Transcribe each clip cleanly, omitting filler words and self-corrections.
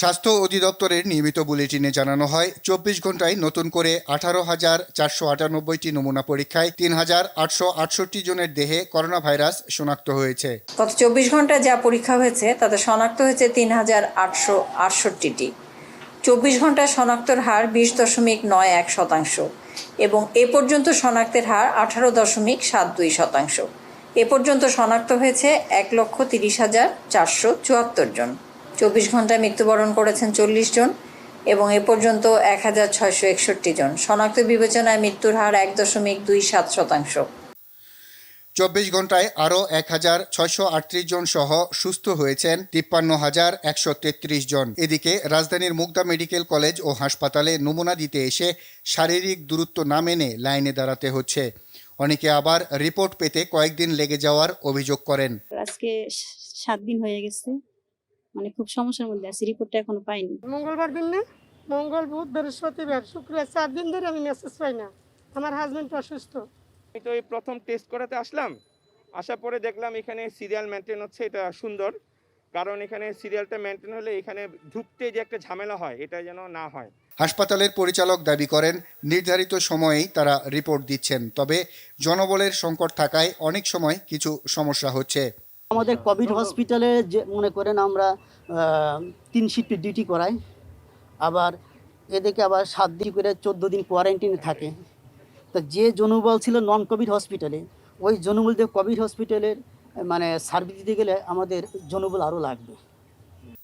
স্বাস্থ্য অধিদপ্তরের নিয়মিত বুলেটিনে জানানো হয় ২৪ ঘন্টায় নতুন করে ১৮,৪৯৮টি নমুনা পরীক্ষায় ৩,৮৬৮ জনের দেহে করোনা ভাইরাস শনাক্ত হয়েছে। গত ২৪ ঘন্টায় যা পরীক্ষা হয়েছে তাতে শনাক্ত হয়েছে ৩,৮৬৮টি। ২৪ ঘন্টায় শনাক্তর হার ২০.৯১% এবং এ পর্যন্ত শনাক্তের হার ১৮.৭২%। এ পর্যন্ত শনাক্ত হয়েছে ১,৩০,৪৭৪ জন। ২৪ ঘন্টায় মৃত্যুবরণ করেছেন ৪০ জন এবং এ পর্যন্ত ১,৬৬১ জন। শনাক্ত বিবেচনায় মৃত্যুর হার ১.২৭%। ২৪ ঘন্টায় আরও ১,৬৩৮ জন সহ সুস্থ হয়েছেন ৫৩,১৩৩ জন। এদিকে রাজধানীর মুগদা মেডিকেল কলেজ ও হাসপাতালে নমুনা দিতে এসে শারীরিক দূরত্ব না মেনে লাইনে দাঁড়াতে হচ্ছে। অনেকে আবার রিপোর্ট পেতে কয়েকদিন লেগে যাওয়ার অভিযোগ করেন। আজকে ৭ দিন হয়ে গেছে, খুব সমস্যার মধ্যে আছি, রিপোর্টটা এখনো পাইনি। মঙ্গলবার দিন না, মঙ্গল বুধ বৃহস্পতিবার শুক্রবার ৪ দিন ধরে আমি মেসেজ পাই না। আমার হাজবেন্ড অসুস্থ। আমি তো এই প্রথম টেস্ট করাতে আসলাম, আসার পরে দেখলাম এখানে সিরিয়াল মেনটেন হচ্ছে, এটা সুন্দর। কারণ এখানে সিরিয়ালটা মেনটেন হলে এখানে ঢুকতে যে একটা ঝামেলা হয় এটা যেন না হয়। হাসপাতালের পরিচালক দাবি করেন নির্ধারিত সময়েই তারা রিপোর্ট দিচ্ছেন, তবে জনবলের সংকট থাকায় অনেক সময় কিছু সমস্যা হচ্ছে। আমাদের কোভিড হসপিটালে যে মনে করেন আমরা ৩ শিফট ডিউটি করাই, আবার এদিকে আবার ৭ দিন করে ১৪ দিন কোয়ারেন্টাইনে থাকে। তা যে জনবল ছিল নন কোভিড হসপিটালে, ওই জনবল দিয়ে কোভিড হসপিটালের সার্ভিস দিতে গেলে আমাদের জনবল আরও লাগবে।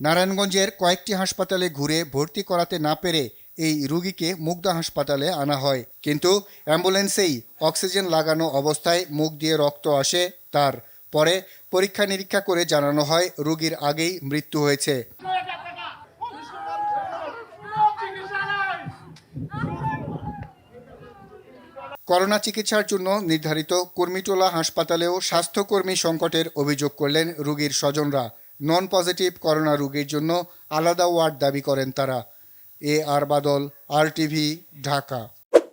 নারায়ণগঞ্জের কয়েকটি হাসপাতালে ঘুরে ভর্তি করাতে না পেরে এই রোগীকে মুগদা হাসপাতালে আনা হয়, কিন্তু অ্যাম্বুলেন্সেই অক্সিজেন লাগানো অবস্থায় মুখ দিয়ে রক্ত আসে তার। পরে পরীক্ষা নিরীক্ষা করে জানানো হয় রোগীর আগেই মৃত্যু হয়েছে। করোনা চিকিৎসার জন্য নির্ধারিত কুর্মিটোলা হাসপাতালেও স্বাস্থ্যকর্মী সংকটের অভিযোগ করলেন রোগীর স্বজনরা। নন পজিটিভ করোনা রোগীর জন্য আলাদা ওয়ার্ড দাবি করেন তারা। আর বাদল, RTV, ঢাকা।